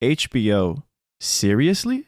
HBO, seriously?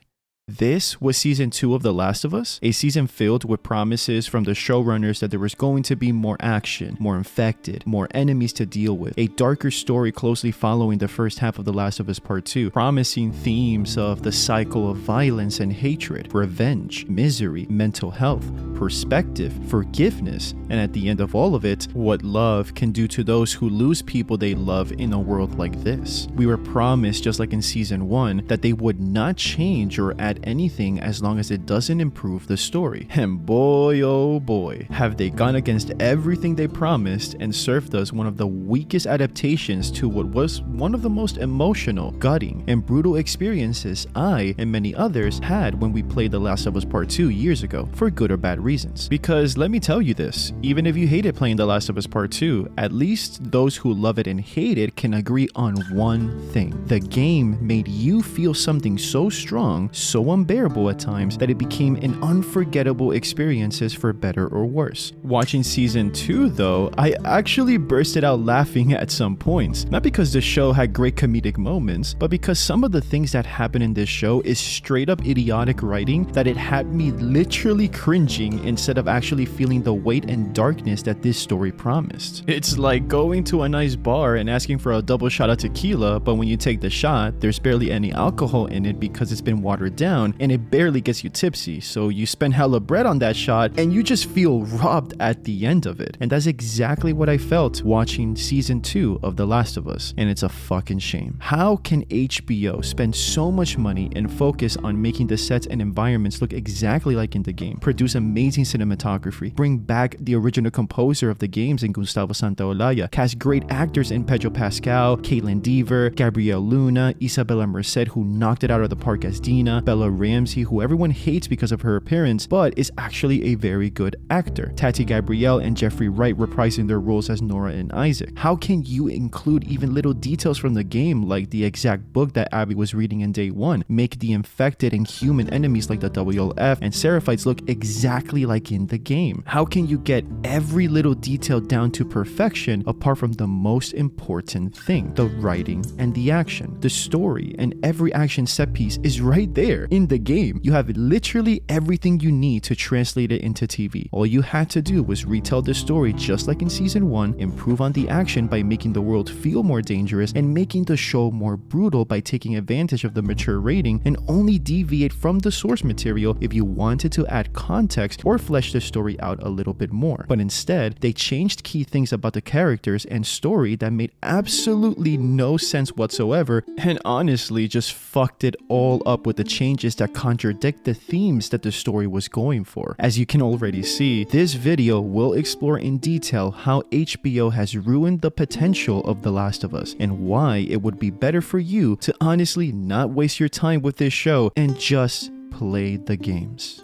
This was season 2 of The Last of Us, a season filled with promises from the showrunners that there was going to be more action, more infected, more enemies to deal with, a darker story closely following the first half of The Last of Us Part 2, promising themes of the cycle of violence and hatred, revenge, misery, mental health, perspective, forgiveness, and at the end of all of it, what love can do to those who lose people they love in a world like this. We were promised, just like in season 1, that they would not change or add anything as long as it doesn't improve the story. And boy oh boy, have they gone against everything they promised and served us one of the weakest adaptations to what was one of the most emotional, gutting, and brutal experiences I and many others had when we played The Last of Us Part 2 years ago, for good or bad reasons. Because let me tell you this, even if you hated playing The Last of Us Part 2, at least those who love it and hate it can agree on one thing. The game made you feel something so strong, so unbearable at times, that it became an unforgettable experiences for better or worse. Watching season 2 though, I actually bursted out laughing at some points, not because the show had great comedic moments, but because some of the things that happen in this show is straight up idiotic writing that it had me literally cringing instead of actually feeling the weight and darkness that this story promised. It's like going to a nice bar and asking for a double shot of tequila, but when you take the shot, there's barely any alcohol in it because it's been watered down and it barely gets you tipsy, so you spend hella bread on that shot and you just feel robbed at the end of it. And that's exactly what I felt watching season 2 of The Last of Us, and it's a fucking shame. How can HBO spend so much money and focus on making the sets and environments look exactly like in the game, produce amazing cinematography, bring back the original composer of the games in Gustavo Santaolalla, cast great actors in Pedro Pascal, Caitlin Dever, Gabrielle Luna, Isabella Merced, who knocked it out of the park as Dina, Bella Ramsey, who everyone hates because of her appearance, but is actually a very good actor, Tati Gabrielle and Jeffrey Wright reprising their roles as Nora and Isaac. How can you include even little details from the game, like the exact book that Abby was reading in day 1, make the infected and human enemies like the WLF and Seraphites look exactly like in the game? How can you get every little detail down to perfection apart from the most important thing, the writing and the action? The story and every action set piece is right there in the game. You have literally everything you need to translate it into TV. All you had to do was retell the story just like in season 1, improve on the action by making the world feel more dangerous, and making the show more brutal by taking advantage of the mature rating, and only deviate from the source material if you wanted to add context or flesh the story out a little bit more. But instead, they changed key things about the characters and story that made absolutely no sense whatsoever, and honestly just fucked it all up with the changes that contradict the themes that the story was going for. As you can already see, this video will explore in detail how HBO has ruined the potential of The Last of Us, and why it would be better for you to honestly not waste your time with this show and just play the games.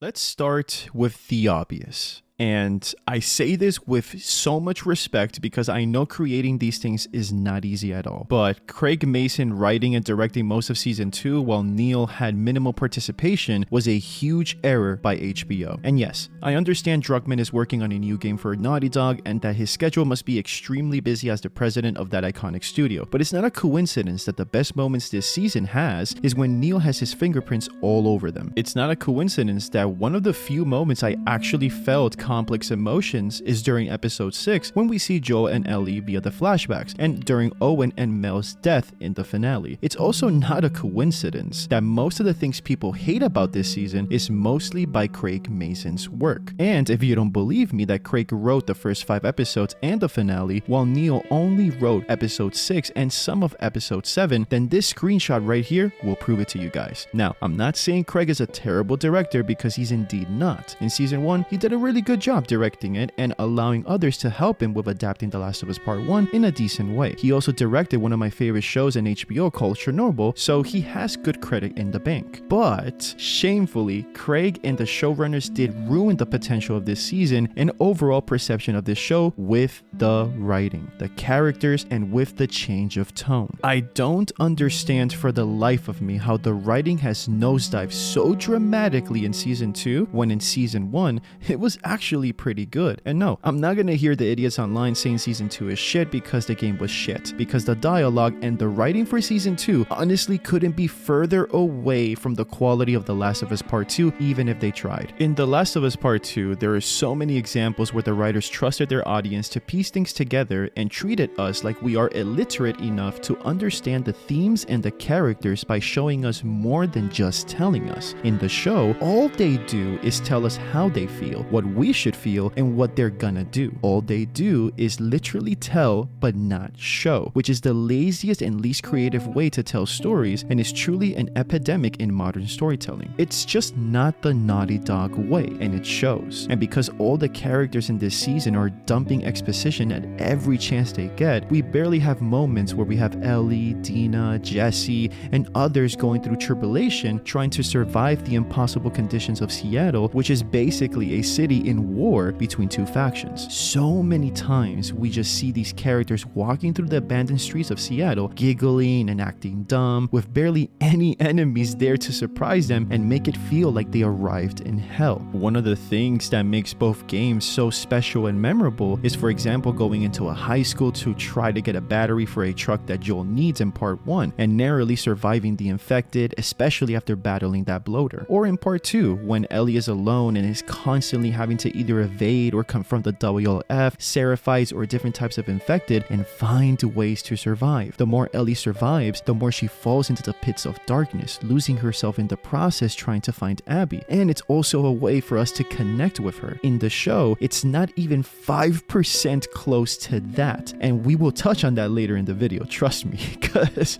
Let's start with the obvious. And I say this with so much respect because I know creating these things is not easy at all. But Craig Mason writing and directing most of season 2 while Neil had minimal participation was a huge error by HBO. And yes, I understand Druckmann is working on a new game for Naughty Dog and that his schedule must be extremely busy as the president of that iconic studio. But it's not a coincidence that the best moments this season has is when Neil has his fingerprints all over them. It's not a coincidence that one of the few moments I actually felt complex emotions is during episode 6 when we see Joel and Ellie via the flashbacks, and during Owen and Mel's death in the finale. It's also not a coincidence that most of the things people hate about this season is mostly by Craig Mason's work. And if you don't believe me that Craig wrote the first 5 episodes and the finale while Neil only wrote episode 6 and some of episode 7, then this screenshot right here will prove it to you guys. Now, I'm not saying Craig is a terrible director because he's indeed not. In season 1, he did a really good good job directing it and allowing others to help him with adapting The Last of Us Part 1 in a decent way. He also directed one of my favorite shows in HBO called Chernobyl, so he has good credit in the bank. But shamefully, Craig and the showrunners did ruin the potential of this season and overall perception of this show with the writing, the characters, and with the change of tone. I don't understand for the life of me how the writing has nosedived so dramatically in season 2 when in season 1 it was actually pretty good. And no, I'm not gonna hear the idiots online saying season 2 is shit because the game was shit, because the dialogue and the writing for season 2 honestly couldn't be further away from the quality of The Last of Us Part 2 even if they tried. In The Last of Us Part 2, there are so many examples where the writers trusted their audience to piece things together and treated us like we are illiterate enough to understand the themes and the characters by showing us more than just telling us. In the show, all they do is tell us how they feel, what we should feel, and what they're gonna do. All they do is literally tell but not show, which is the laziest and least creative way to tell stories and is truly an epidemic in modern storytelling. It's just not the Naughty Dog way, and it shows. And because all the characters in this season are dumping exposition at every chance they get, we barely have moments where we have Ellie, Dina, Jesse, and others going through tribulation trying to survive the impossible conditions of Seattle, which is basically a city in war between two factions. So many times we just see these characters walking through the abandoned streets of Seattle, giggling and acting dumb, with barely any enemies there to surprise them and make it feel like they arrived in hell. One of the things that makes both games so special and memorable is, for example, going into a high school to try to get a battery for a truck that Joel needs in Part 1 and narrowly surviving the infected, especially after battling that bloater. Or in Part 2, when Ellie is alone and is constantly having to either evade or confront the WLF, seraphites, or different types of infected and find ways to survive. The more Ellie survives, the more she falls into the pits of darkness, losing herself in the process trying to find Abby. And it's also a way for us to connect with her. In the show, it's not even 5% close to that. And we will touch on that later in the video, trust me, because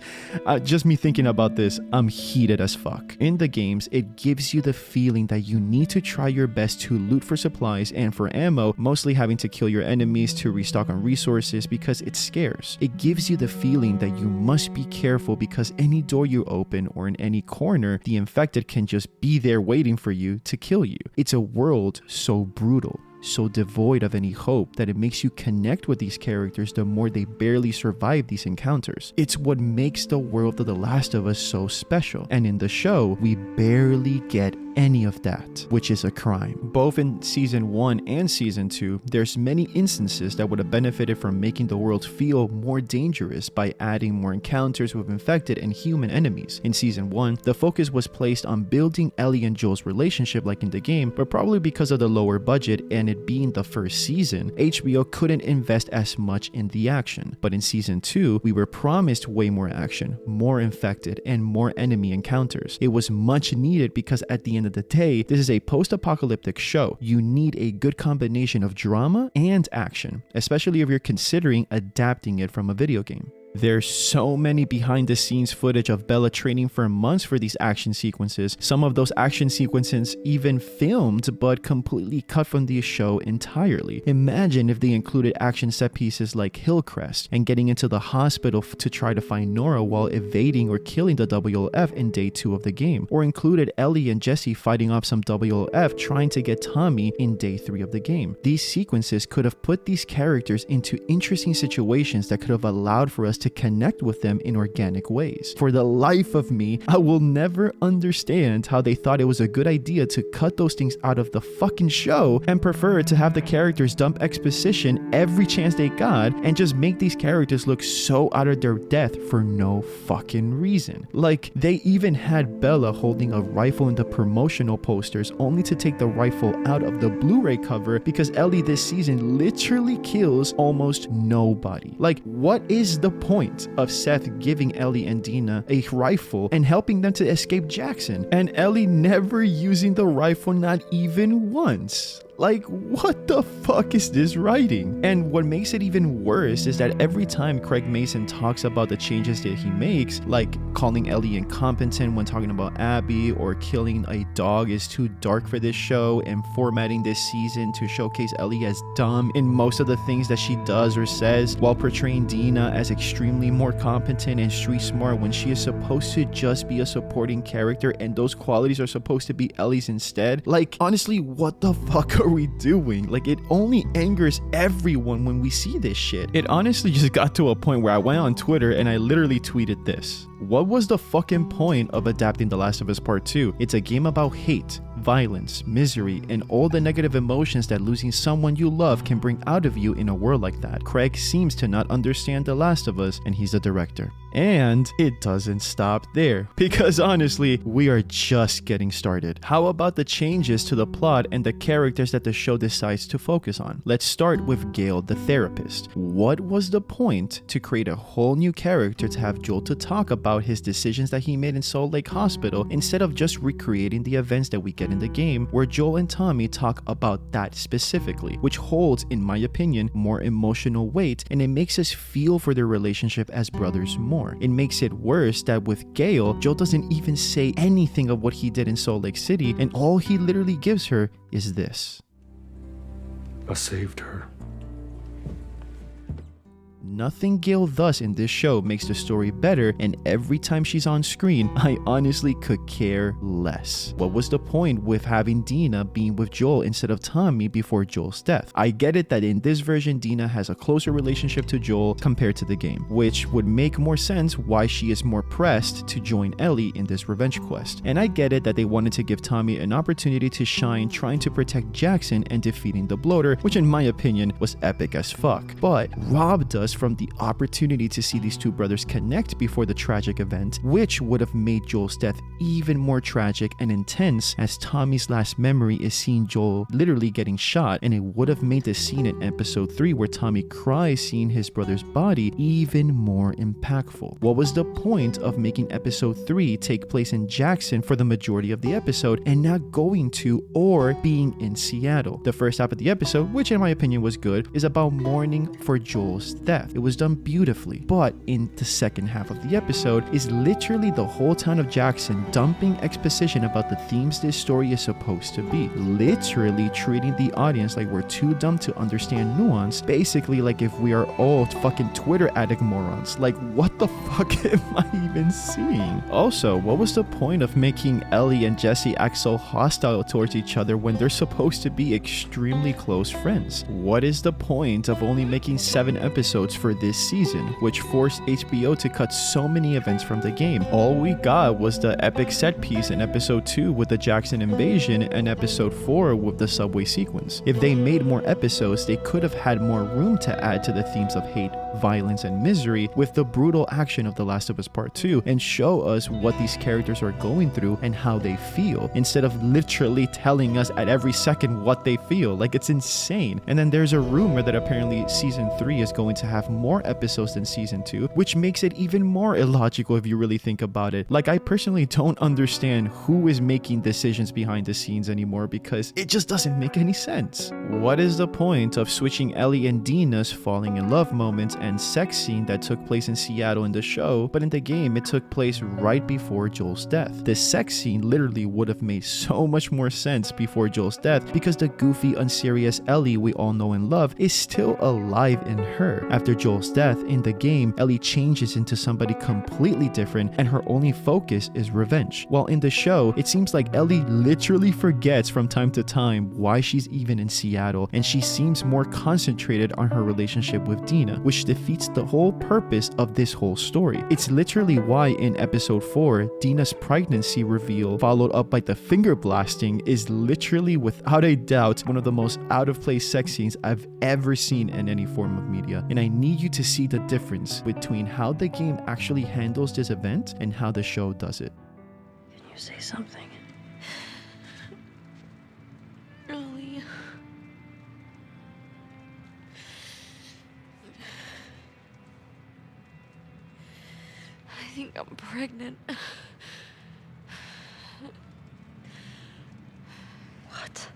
just me thinking about this, I'm heated as fuck. In the games, it gives you the feeling that you need to try your best to loot for supplies and for ammo, mostly having to kill your enemies to restock on resources because it's scarce. It gives you the feeling that you must be careful because any door you open or in any corner, the infected can just be there waiting for you to kill you. It's a world so brutal, so devoid of any hope that it makes you connect with these characters the more they barely survive these encounters. It's what makes the world of The Last of Us so special. And in the show, we barely get any of that, which is a crime. Both in season 1 and season 2, there's many instances that would have benefited from making the world feel more dangerous by adding more encounters with infected and human enemies. In season 1, the focus was placed on building Ellie and Joel's relationship like in the game, but probably because of the lower budget and it being the first season, HBO couldn't invest as much in the action. But in season 2, we were promised way more action, more infected, and more enemy encounters. It was much needed because at the end of the day, this is a post-apocalyptic show. You need a good combination of drama and action, especially if you're considering adapting it from a video game. There's so many behind the scenes footage of Bella training for months for these action sequences. Some of those action sequences even filmed but completely cut from the show entirely. Imagine if they included action set pieces like Hillcrest and getting into the hospital to try to find Nora while evading or killing the WLF in day 2 of the game, or included Ellie and Jesse fighting off some WLF trying to get Tommy in day 3 of the game. These sequences could have put these characters into interesting situations that could have allowed for us to connect with them in organic ways. For the life of me, I will never understand how they thought it was a good idea to cut those things out of the fucking show and prefer to have the characters dump exposition every chance they got and just make these characters look so out of their depth for no fucking reason. Like, they even had Bella holding a rifle in the promotional posters only to take the rifle out of the Blu-ray cover because Ellie this season literally kills almost nobody. Like, what is the point of Seth giving Ellie and Dina a rifle and helping them to escape Jackson, and Ellie never using the rifle not even once? Like, what the fuck is this writing? And what makes it even worse is that every time Craig Mason talks about the changes that he makes, like calling Ellie incompetent when talking about Abby, or killing a dog is too dark for this show, and formatting this season to showcase Ellie as dumb in most of the things that she does or says, while portraying Dina as extremely more competent and street smart when she is supposed to just be a supporting character and those qualities are supposed to be Ellie's instead. Like, honestly, what the fuck are we doing? Like, it only angers everyone when we see this shit. It honestly just got to a point where I went on Twitter and I literally tweeted this: what was the fucking point of adapting The Last of Us Part 2? It's a game about hate, violence, misery, and all the negative emotions that losing someone you love can bring out of you in a world like that. Craig seems to not understand The Last of Us, and he's the director. And it doesn't stop there, because honestly, we are just getting started. How about the changes to the plot and the characters that the show decides to focus on? Let's start with Gale, the therapist. What was the point to create a whole new character to have Joel to talk about his decisions that he made in Salt Lake Hospital, instead of just recreating the events that we get in the game, where Joel and Tommy talk about that specifically, which holds, in my opinion, more emotional weight, and it makes us feel for their relationship as brothers more. It makes it worse that with Gale, Joel doesn't even say anything of what he did in Salt Lake City, and all he literally gives her is this: I saved her. Nothing Gale does in this show makes the story better, and every time she's on screen, I honestly could care less. What was the point with having Dina being with Joel instead of Tommy before Joel's death? I get it that in this version, Dina has a closer relationship to Joel compared to the game, which would make more sense why she is more pressed to join Ellie in this revenge quest. And I get it that they wanted to give Tommy an opportunity to shine trying to protect Jackson and defeating the bloater, which in my opinion was epic as fuck. But robbed us from the opportunity to see these two brothers connect before the tragic event, which would have made Joel's death even more tragic and intense, as Tommy's last memory is seeing Joel literally getting shot, and it would have made the scene in episode 3 where Tommy cries seeing his brother's body even more impactful. What was the point of making episode 3 take place in Jackson for the majority of the episode and not going to or being in Seattle? The first half of the episode, which in my opinion was good, is about mourning for Joel's death. It was done beautifully. But in the second half of the episode is literally the whole town of Jackson dumping exposition about the themes this story is supposed to be. Literally treating the audience like we're too dumb to understand nuance. Basically like if we are all fucking Twitter addict morons. Like, what the fuck am I even seeing? Also, what was the point of making Ellie and Jesse act so hostile towards each other when they're supposed to be extremely close friends? What is the point of only making 7 episodes for this season, which forced HBO to cut so many events from the game? All we got was the epic set piece in episode 2 with the Jackson invasion and episode 4 with the subway sequence. If they made more episodes, they could have had more room to add to the themes of hate, violence, and misery with the brutal action of The Last of Us Part 2 and show us what these characters are going through and how they feel, instead of literally telling us at every second what they feel. Like, it's insane. And then there's a rumor that apparently season 3 is going to have more episodes than season 2, which makes it even more illogical if you really think about it. Like, I personally don't understand who is making decisions behind the scenes anymore, because it just doesn't make any sense. What is the point of switching Ellie and Dina's falling in love moments and sex scene that took place in Seattle in the show, but in the game it took place right before Joel's death? The sex scene literally would have made so much more sense before Joel's death, because the goofy, unserious Ellie we all know and love is still alive in her. After Joel's death in the game, Ellie changes into somebody completely different and her only focus is revenge. While in the show, it seems like Ellie literally forgets from time to time why she's even in Seattle, and she seems more concentrated on her relationship with Dina, which defeats the whole purpose of this whole story. It's literally why in episode 4, Dina's pregnancy reveal followed up by the finger blasting is literally without a doubt one of the most out of place sex scenes I've ever seen in any form of media, and I need you to see the difference between how the game actually handles this event and how the show does it. Can you say something? Ellie. I think I'm pregnant. What?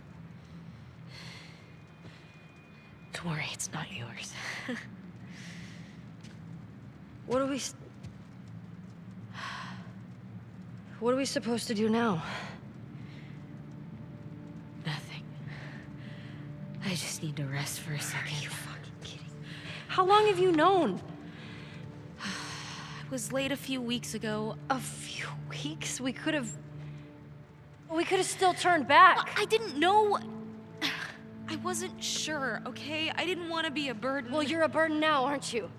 Don't worry, it's not yours. What are we supposed to do now? Nothing. I just need to rest for a second. Are you fucking kidding? How long have you known? It was late a few weeks ago. A few weeks? We could have still turned back. I didn't know. I wasn't sure, okay? I didn't want to be a burden. Well, you're a burden now, aren't you?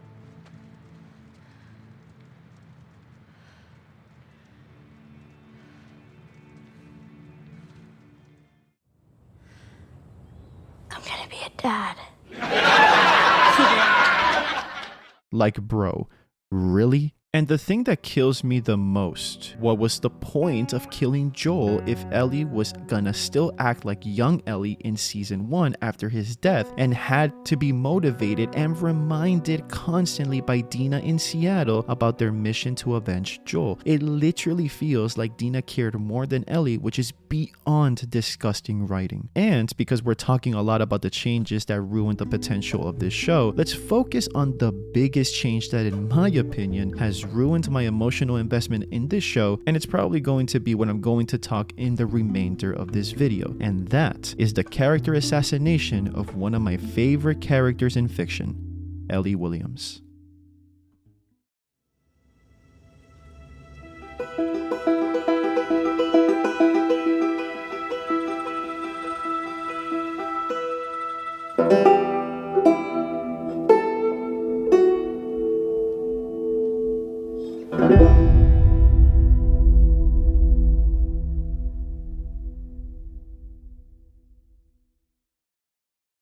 I'm gonna be a dad. Like, bro, really? And the thing that kills me the most, what was the point of killing Joel if Ellie was gonna still act like young Ellie in season 1 after his death and had to be motivated and reminded constantly by Dina in Seattle about their mission to avenge Joel? It literally feels like Dina cared more than Ellie, which is beyond disgusting writing. And because we're talking a lot about the changes that ruined the potential of this show, let's focus on the biggest change that, in my opinion, has ruined my emotional investment in this show, and it's probably going to be what I'm going to talk in the remainder of this video, and that is the character assassination of one of my favorite characters in fiction, Ellie Williams.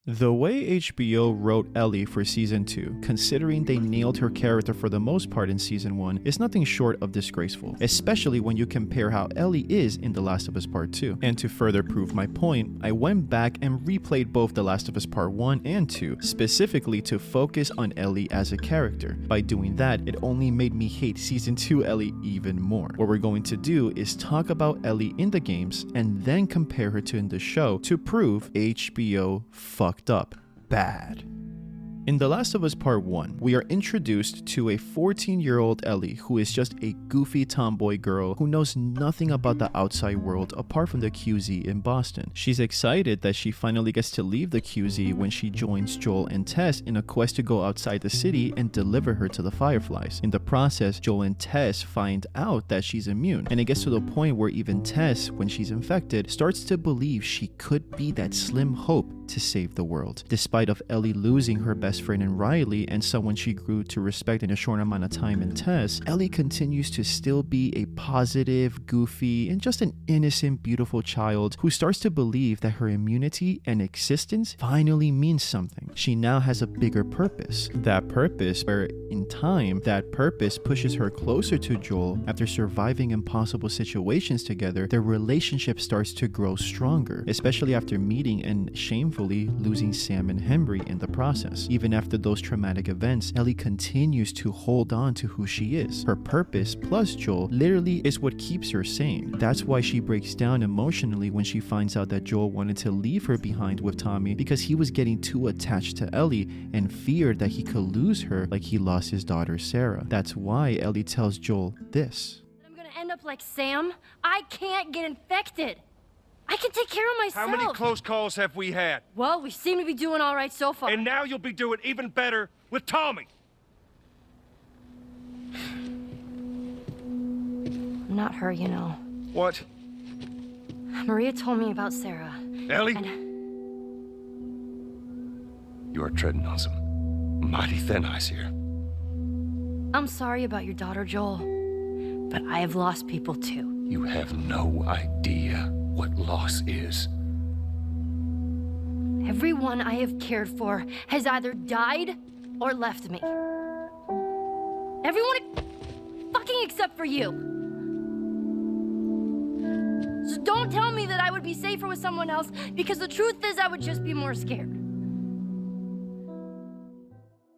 The way HBO wrote Ellie for season 2, considering they nailed her character for the most part in season 1, is nothing short of disgraceful, especially when you compare how Ellie is in The Last of Us Part 2. And to further prove my point, I went back and replayed both The Last of Us Part 1 and 2, specifically to focus on Ellie as a character. By doing that, it only made me hate season 2 Ellie even more. What we're going to do is talk about Ellie in the games and then compare her to in the show to prove HBO fucked up bad. In The Last of Us Part 1, we are introduced to a 14-year-old Ellie who is just a goofy tomboy girl who knows nothing about the outside world apart from the QZ in Boston. She's excited that she finally gets to leave the QZ when she joins Joel and Tess in a quest to go outside the city and deliver her to the Fireflies. In the process, Joel and Tess find out that she's immune, and it gets to the point where even Tess, when she's infected, starts to believe she could be that slim hope to save the world. Despite of Ellie losing her best friend in Riley and someone she grew to respect in a short amount of time in Tess, Ellie continues to still be a positive, goofy, and just an innocent, beautiful child who starts to believe that her immunity and existence finally means something. She now has a bigger purpose. That purpose, where in time, that purpose pushes her closer to Joel. After surviving impossible situations together, their relationship starts to grow stronger, especially after meeting and shamefully losing Sam and Henry in the process. Even after those traumatic events, Ellie continues to hold on to who she is. Her purpose plus Joel literally is what keeps her sane. That's why she breaks down emotionally when she finds out that Joel wanted to leave her behind with Tommy because he was getting too attached to Ellie and feared that he could lose her like he lost his daughter Sarah. That's why Ellie tells Joel this. I'm gonna end up like Sam. I can't get infected. I can take care of myself. How many close calls have we had? Well, we seem to be doing all right so far. And now you'll be doing even better with Tommy. I'm not her, you know. What? Maria told me about Sarah. Ellie? And You are treading on some mighty thin ice here. I'm sorry about your daughter, Joel. But I have lost people too. You have no idea what loss is. Everyone I have cared for has either died or left me. Everyone fucking except for you. So don't tell me that I would be safer with someone else, because the truth is I would just be more scared.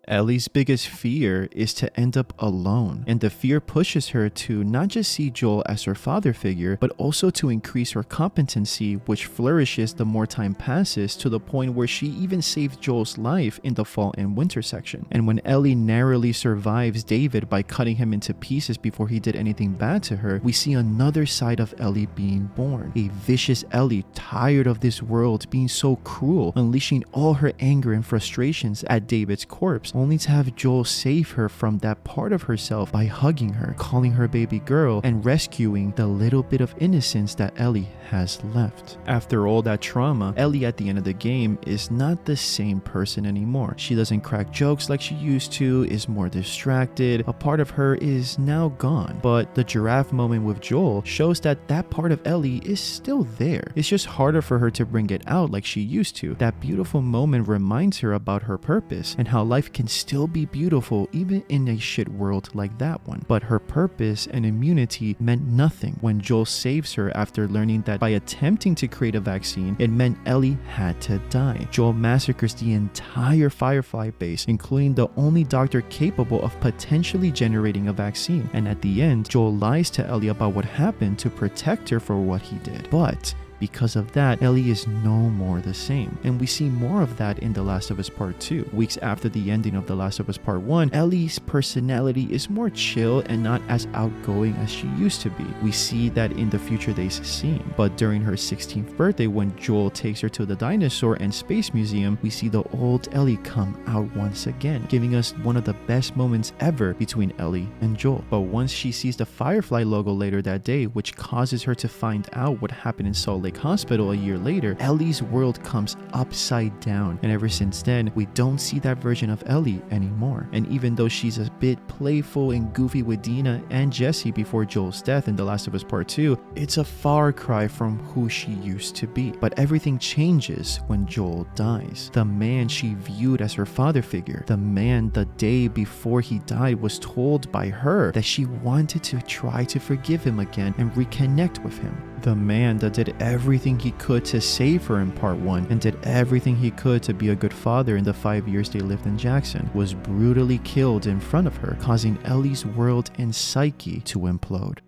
Ellie's biggest fear is to end up alone, and the fear pushes her to not just see Joel as her father figure, but also to increase her competency, which flourishes the more time passes to the point where she even saved Joel's life in the fall and winter section. And when Ellie narrowly survives David by cutting him into pieces before he did anything bad to her, we see another side of Ellie being born. A vicious Ellie, tired of this world being so cruel, unleashing all her anger and frustrations at David's corpse, only to have Joel save her from that part of herself by hugging her, calling her baby girl, and rescuing the little bit of innocence that Ellie has left. After all that trauma, Ellie at the end of the game is not the same person anymore. She doesn't crack jokes like she used to, is more distracted. A part of her is now gone. But the giraffe moment with Joel shows that that part of Ellie is still there. It's just harder for her to bring it out like she used to. That beautiful moment reminds her about her purpose and how life can still be beautiful even in a shit world like that one. But her purpose and immunity meant nothing when Joel saves her after learning that by attempting to create a vaccine, it meant Ellie had to die. Joel massacres the entire Firefly base, including the only doctor capable of potentially generating a vaccine. And at the end, Joel lies to Ellie about what happened to protect her for what he did. But because of that, Ellie is no more the same. And we see more of that in The Last of Us Part 2. Weeks after the ending of The Last of Us Part 1, Ellie's personality is more chill and not as outgoing as she used to be. We see that in the Future Days scene. But during her 16th birthday, when Joel takes her to the dinosaur and space museum, we see the old Ellie come out once again, giving us one of the best moments ever between Ellie and Joel. But once she sees the Firefly logo later that day, which causes her to find out what happened in Salt Lake Hospital a year later, Ellie's world comes upside down. And ever since then, we don't see that version of Ellie anymore. And even though she's a bit playful and goofy with Dina and Jesse before Joel's death in The Last of Us Part 2, it's a far cry from who she used to be. But everything changes when Joel dies. The man she viewed as her father figure, the man the day before he died was told by her that she wanted to try to forgive him again and reconnect with him. The man that did everything he could to save her in Part 1 and did everything he could to be a good father in the 5 years they lived in Jackson was brutally killed in front of her, causing Ellie's world and psyche to implode.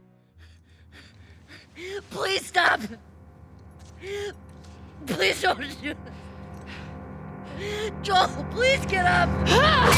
Please stop! Please don't do this! Joel, please get up! No!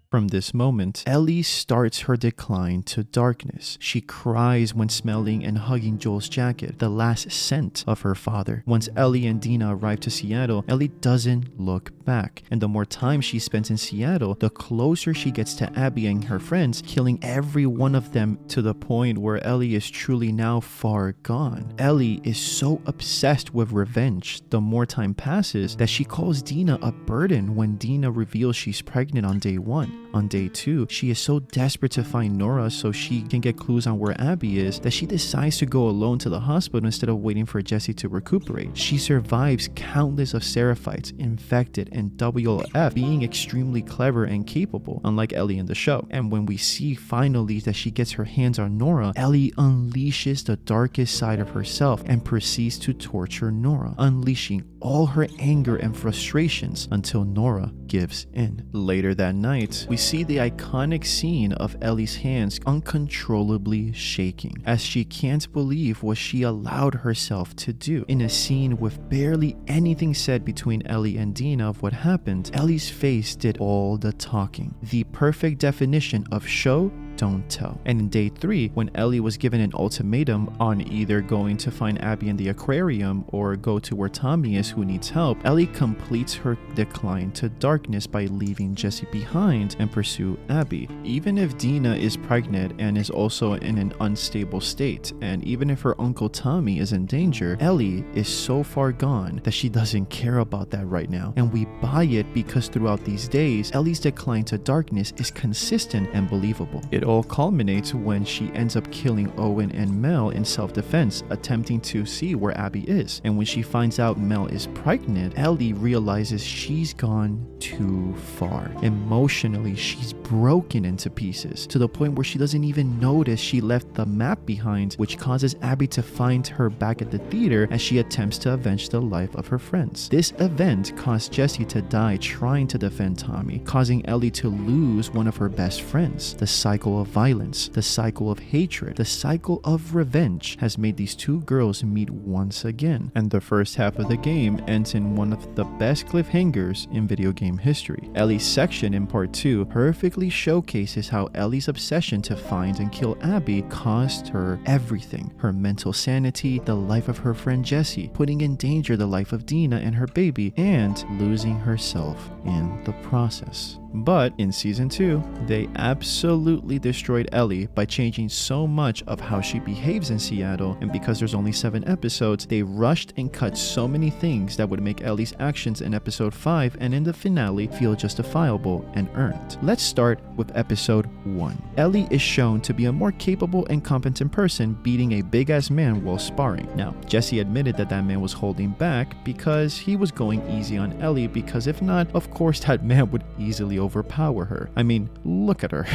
From this moment, Ellie starts her decline to darkness. She cries when smelling and hugging Joel's jacket, the last scent of her father. Once Ellie and Dina arrive to Seattle, Ellie doesn't look back. And the more time she spends in Seattle, the closer she gets to Abby and her friends, killing every one of them to the point where Ellie is truly now far gone. Ellie is so obsessed with revenge the more time passes that she calls Dina a burden when Dina reveals she's pregnant on day 1. On day 2, she is so desperate to find Nora so she can get clues on where Abby is that she decides to go alone to the hospital instead of waiting for Jesse to recuperate. She survives countless of Seraphites, infected, and WLF, being extremely clever and capable, unlike Ellie in the show. And when we see finally that she gets her hands on Nora, Ellie unleashes the darkest side of herself and proceeds to torture Nora, unleashing all her anger and frustrations until Nora gives in. Later that night, we see the iconic scene of Ellie's hands uncontrollably shaking as she can't believe what she allowed herself to do. In a scene with barely anything said between Ellie and Dina of what happened, Ellie's face did all the talking. The perfect definition of show, don't tell. And in day 3, when Ellie was given an ultimatum on either going to find Abby in the aquarium or go to where Tommy is who needs help, Ellie completes her decline to darkness by leaving Jesse behind and pursue Abby. Even if Dina is pregnant and is also in an unstable state, and even if her uncle Tommy is in danger, Ellie is so far gone that she doesn't care about that right now. And we buy it because throughout these days, Ellie's decline to darkness is consistent and believable. It all culminates when she ends up killing Owen and Mel in self-defense, attempting to see where Abby is. And when she finds out Mel is pregnant, Ellie realizes she's gone too far. Emotionally, she's broken into pieces to the point where she doesn't even notice she left the map behind, which causes Abby to find her back at the theater as she attempts to avenge the life of her friends. This event caused Jesse to die trying to defend Tommy, causing Ellie to lose one of her best friends. The cycle of violence, the cycle of hatred, the cycle of revenge has made these two girls meet once again. And the first half of the game ends in one of the best cliffhangers in video game history. Ellie's section in part 2 perfectly showcases how Ellie's obsession to find and kill Abby cost her everything: her mental sanity, the life of her friend Jesse, putting in danger the life of Dina and her baby, and losing herself in the process. But in season 2, they absolutely destroyed Ellie by changing so much of how she behaves in Seattle, and because there's only 7 episodes, they rushed and cut so many things that would make Ellie's actions in episode 5 and in the finale feel justifiable and earned. Let's start with episode 1. Ellie is shown to be a more capable and competent person beating a big-ass man while sparring. Now, Jesse admitted that that man was holding back because he was going easy on Ellie, because if not, of course that man would easily overpower her. I mean, look at her.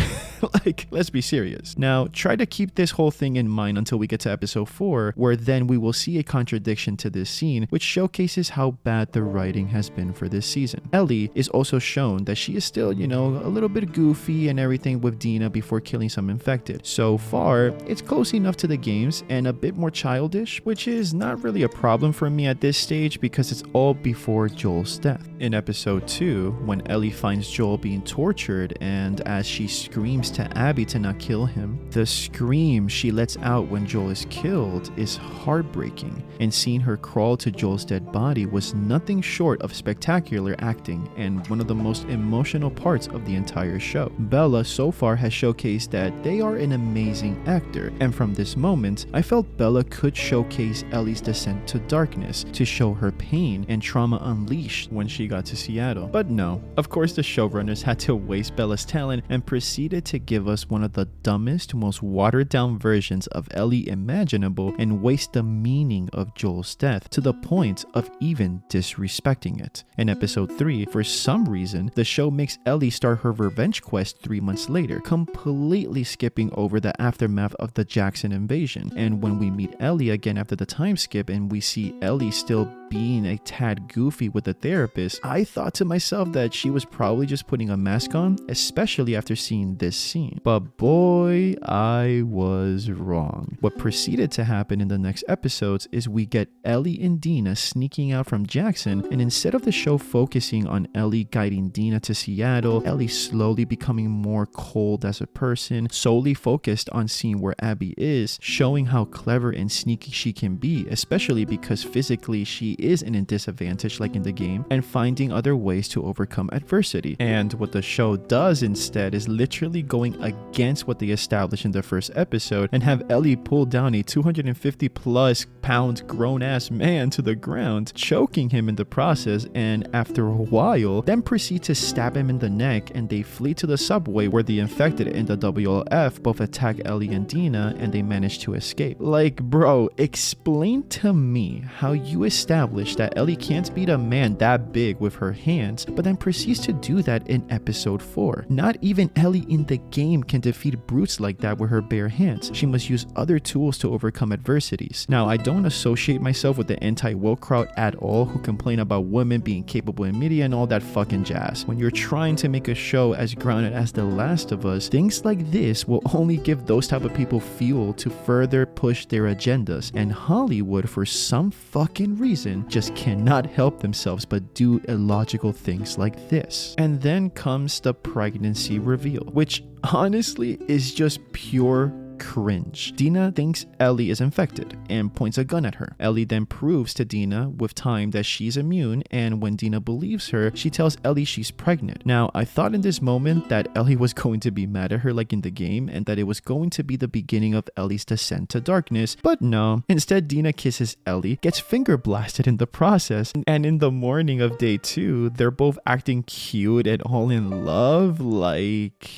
Like, let's be serious. Now, try to keep this whole thing in mind until we get to episode 4, where then we will see a contradiction to this scene, which showcases how bad the writing has been for this season. Ellie is also shown that she is still, a little bit goofy and everything with Dina before killing some infected. So far, it's close enough to the games and a bit more childish, which is not really a problem for me at this stage because it's all before Joel's death. In episode 2, when Ellie finds Joel being tortured, and as she screams to Abby to not kill him, the scream she lets out when Joel is killed is heartbreaking, and seeing her crawl to Joel's dead body was nothing short of spectacular acting and one of the most emotional parts of the entire show. Bella so far has showcased that they are an amazing actor, and from this moment, I felt Bella could showcase Ellie's descent to darkness to show her pain and trauma unleashed when she got to Seattle. But no, of course the showrunners had to waste Bella's talent and proceeded to give us one of the dumbest, most watered down versions of Ellie imaginable and waste the meaning of Joel's death to the point of even disrespecting it. In episode 3, for some reason, the show makes Ellie start her revenge quest 3 months later, completely skipping over the aftermath of the Jackson invasion. And when we meet Ellie again after the time skip and we see Ellie still being a tad goofy with the therapist, I thought to myself that she was probably just putting a mask on, especially after seeing this scene. But boy, I was wrong. What proceeded to happen in the next episodes is we get Ellie and Dina sneaking out from Jackson, and instead of the show focusing on Ellie guiding Dina to Seattle, Ellie slowly becoming more cold as a person, solely focused on seeing where Abby is, showing how clever and sneaky she can be, especially because physically she is in a disadvantage like in the game, and finding other ways to overcome adversity. And what the show does instead is literally going against what they established in the first episode and have Ellie pull down a 250 plus pound grown ass man to the ground, choking him in the process, and after a while then proceed to stab him in the neck, and they flee to the subway where the infected and the WLF both attack Ellie and Dina and they manage to escape. Like, bro, explain to me how you establish that Ellie can't beat a man that big with her hands, but then proceeds to do that in episode 4. Not even Ellie in the game can defeat brutes like that with her bare hands. She must use other tools to overcome adversities. Now, I don't associate myself with the anti-woke crowd at all who complain about women being capable in media and all that fucking jazz. When you're trying to make a show as grounded as The Last of Us, things like this will only give those type of people fuel to further push their agendas, and Hollywood, for some fucking reason, just cannot help themselves but do illogical things like this. And then comes the pregnancy reveal, which honestly is just pure cringe. Dina thinks Ellie is infected and points a gun at her. Ellie then proves to Dina with time that she's immune, and when Dina believes her, she tells Ellie she's pregnant. Now, I thought in this moment that Ellie was going to be mad at her like in the game, and that it was going to be the beginning of Ellie's descent to darkness, but no. Instead, Dina kisses Ellie, gets finger blasted in the process, and in the morning of day 2, they're both acting cute and all in love. Like,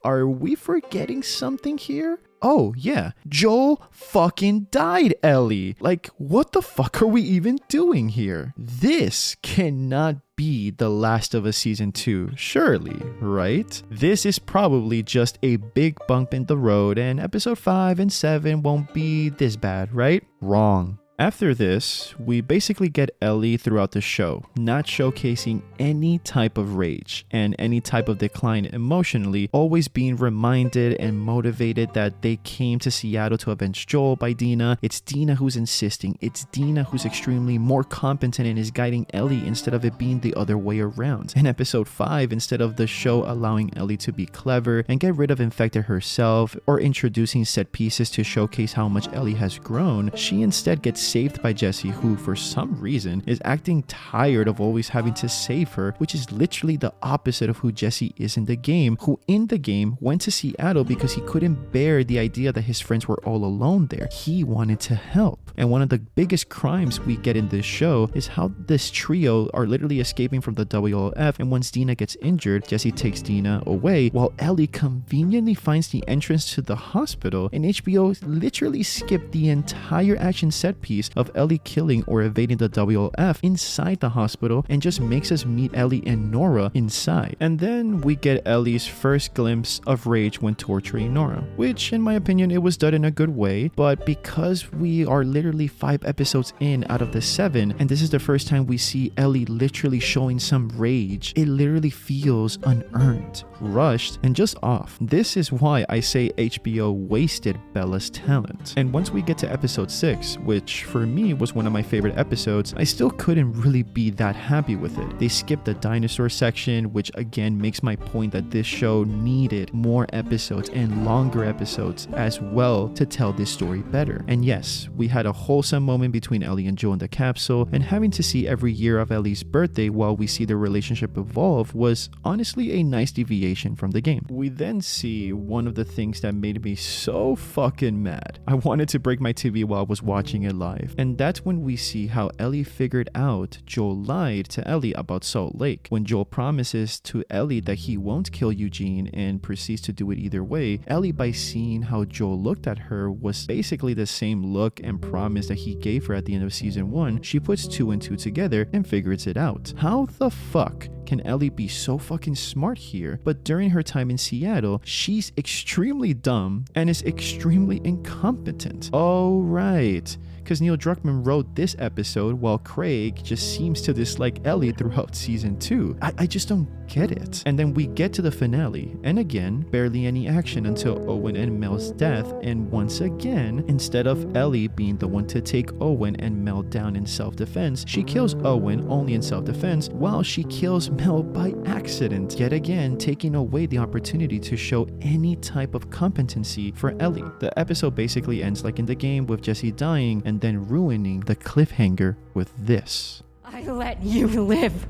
are we forgetting something here? Oh, yeah, Joel fucking died, Ellie. Like, what the fuck are we even doing here? This cannot be The Last of Us Season 2, surely, right? This is probably just a big bump in the road, and episode 5 and 7 won't be this bad, right? Wrong. After this, we basically get Ellie throughout the show, not showcasing any type of rage and any type of decline emotionally, always being reminded and motivated that they came to Seattle to avenge Joel by Dina. It's Dina who's insisting. It's Dina who's extremely more competent and is guiding Ellie instead of it being the other way around. In episode 5, instead of the show allowing Ellie to be clever and get rid of Infected herself or introducing set pieces to showcase how much Ellie has grown, she instead gets saved by Jesse, who for some reason is acting tired of always having to save her, which is literally the opposite of who Jesse is in the game, who in the game went to Seattle because he couldn't bear the idea that his friends were all alone there. He wanted to help. And one of the biggest crimes we get in this show is how this trio are literally escaping from the WLF, and once Dina gets injured, Jesse takes Dina away while Ellie conveniently finds the entrance to the hospital, and HBO literally skipped the entire action set piece of Ellie killing or evading the WLF inside the hospital and just makes us meet Ellie and Nora inside. And then we get Ellie's first glimpse of rage when torturing Nora, which in my opinion it was done in a good way, but because we are literally 5 episodes in out of the 7 and this is the first time we see Ellie literally showing some rage, it literally feels unearned, rushed, and just off. This is why I say HBO wasted Bella's talent. And once we get to episode 6, which for me was one of my favorite episodes, I still couldn't really be that happy with it. They skipped the dinosaur section, which again makes my point that this show needed more episodes and longer episodes as well to tell this story better. And yes, we had a wholesome moment between Ellie and Joel in the capsule, and having to see every year of Ellie's birthday while we see their relationship evolve was honestly a nice deviation from the game. We then see one of the things that made me so fucking mad. I wanted to break my TV while I was watching it live. And that's when we see how Ellie figured out Joel lied to Ellie about Salt Lake. When Joel promises to Ellie that he won't kill Eugene and proceeds to do it either way, Ellie, by seeing how Joel looked at her, was basically the same look and promise that he gave her at the end of season 1. She puts 2 and 2 together and figures it out. How the fuck can Ellie be so fucking smart here, but during her time in Seattle, she's extremely dumb and is extremely incompetent? Oh, right. Because Neil Druckmann wrote this episode while Craig just seems to dislike Ellie throughout season 2. I just don't get it. And then we get to the finale, and again, barely any action until Owen and Mel's death, and once again, instead of Ellie being the one to take Owen and Mel down in self-defense, she kills Owen only in self-defense, while she kills Mel by accident, yet again taking away the opportunity to show any type of competency for Ellie. The episode basically ends like in the game, with Jesse dying and then ruining the cliffhanger with this. I let you live.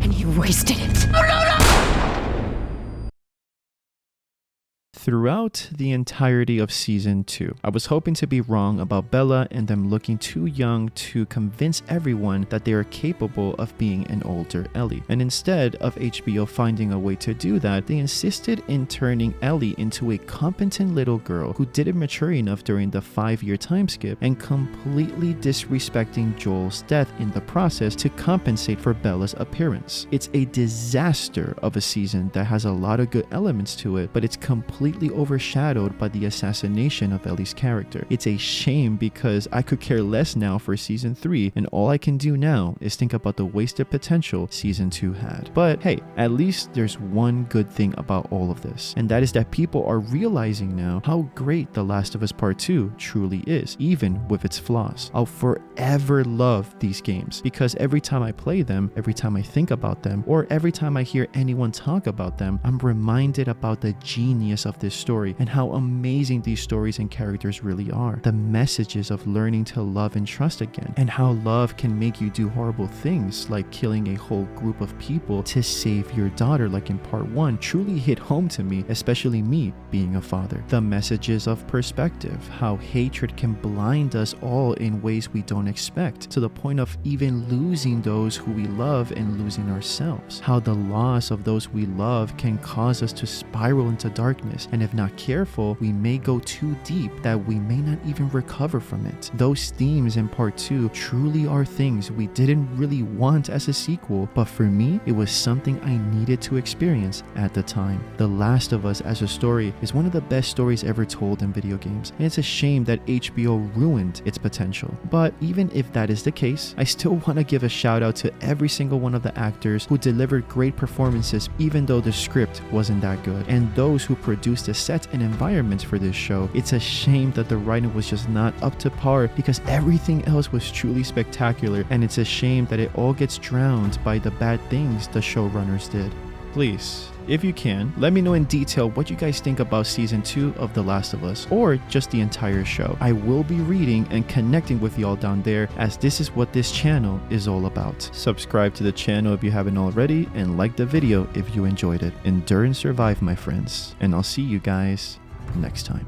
And you wasted it. Throughout the entirety of season 2, I was hoping to be wrong about Bella and them looking too young to convince everyone that they are capable of being an older Ellie. And instead of HBO finding a way to do that, they insisted in turning Ellie into a competent little girl who didn't mature enough during the 5-year time skip, and completely disrespecting Joel's death in the process to compensate for Bella's appearance. It's a disaster of a season that has a lot of good elements to it, but it's completely overshadowed by the assassination of Ellie's character. It's a shame because I could care less now for season 3, and all I can do now is think about the wasted potential season 2 had. But hey, at least there's one good thing about all of this, and that is that people are realizing now how great The Last of Us Part 2 truly is, even with its flaws. I'll forever love these games because every time I play them, every time I think about them, or every time I hear anyone talk about them, I'm reminded about the genius of this story and how amazing these stories and characters really are. The messages of learning to love and trust again, and how love can make you do horrible things like killing a whole group of people to save your daughter like in part 1 truly hit home to me, especially me being a father. The messages of perspective, how hatred can blind us all in ways we don't expect, to the point of even losing those who we love and losing ourselves. How the loss of those we love can cause us to spiral into darkness, and if not careful, we may go too deep that we may not even recover from it. Those themes in part 2 truly are things we didn't really want as a sequel, but for me, it was something I needed to experience at the time. The Last of Us as a story is one of the best stories ever told in video games, and it's a shame that HBO ruined its potential. But even if that is the case, I still want to give a shout out to every single one of the actors who delivered great performances even though the script wasn't that good, and those who produced the sets and environments for this show. It's a shame that the writing was just not up to par because everything else was truly spectacular, and it's a shame that it all gets drowned by the bad things the showrunners did. Please, if you can, let me know in detail what you guys think about season 2 of The Last of Us, or just the entire show. I will be reading and connecting with y'all down there, as this is what this channel is all about. Subscribe to the channel if you haven't already, and like the video if you enjoyed it. Endure and survive, my friends, and I'll see you guys next time.